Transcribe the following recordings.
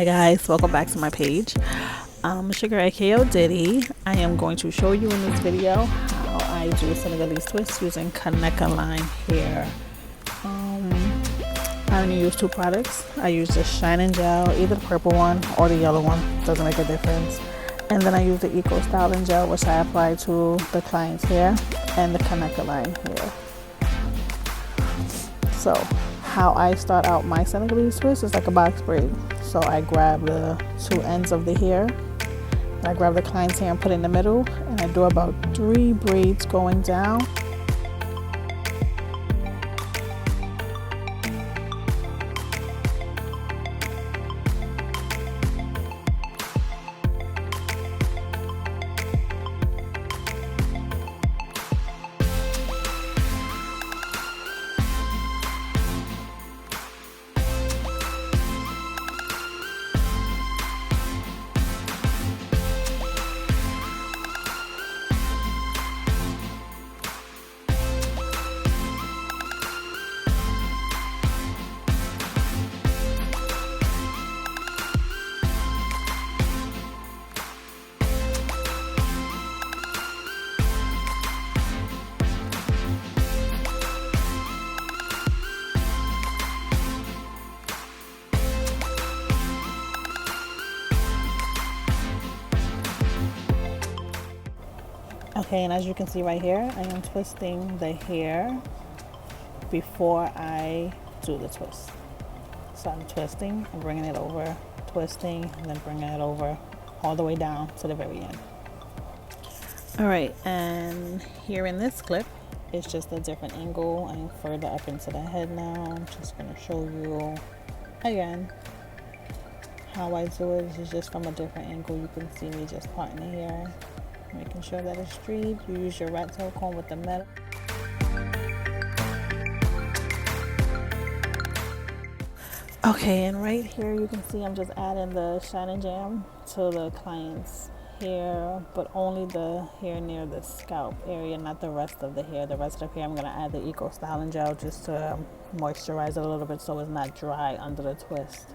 Hi guys, welcome back to my page. Sugar AKO Diddy. I am going to show you in this video how I do a Senegalese twist using kanekelon hair. I only use two products. I use the shining gel, either the purple one or the yellow one, doesn't make a difference. And then I use the eco styling gel, which I apply to the client's hair, and the kanekelon hair. So how I start out my Senegalese twist is like a box braid. So I grab the two ends of the hair, and I grab the client's hair and put it in the middle, and I do about 3 braids going down. Okay, and as you can see right here, I am twisting the hair before I do the twist. So I'm twisting and bringing it over, twisting and then bringing it over all the way down to the very end. All right, and here in this clip, it's just a different angle. I'm further up into the head now. I'm just gonna show you again how I do it. It's just from a different angle. You can see me just parting the hair, making sure that it's straight. You use your rat tail comb with the metal. Okay, and right here you can see I'm just adding the shining jam to the client's hair, but only the hair near the scalp area, not the rest of the hair. The rest of the hair I'm gonna add the eco styling gel just to moisturize it a little bit so it's not dry under the twist.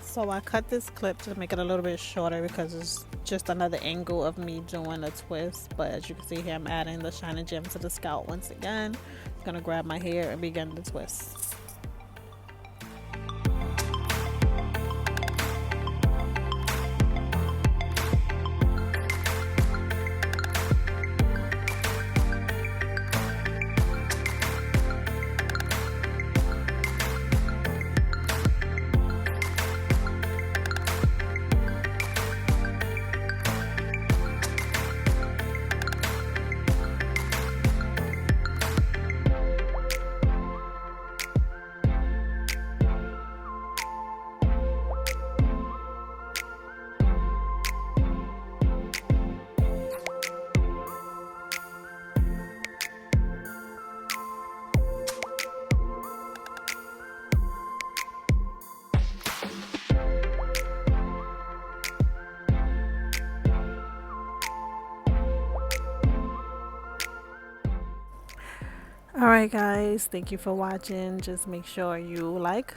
So I cut this clip to make it a little bit shorter because it's just another angle of me doing a twist. But as you can see here, I'm adding the shining gem to the scalp once again. I'm gonna grab my hair and begin the twist. Alright guys, thank you for watching. Just make sure you like,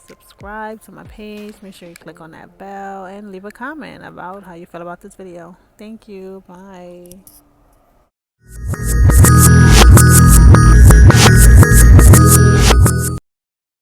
subscribe to my page, make sure you click on that bell and leave a comment about how you feel about this video. Thank you. Bye.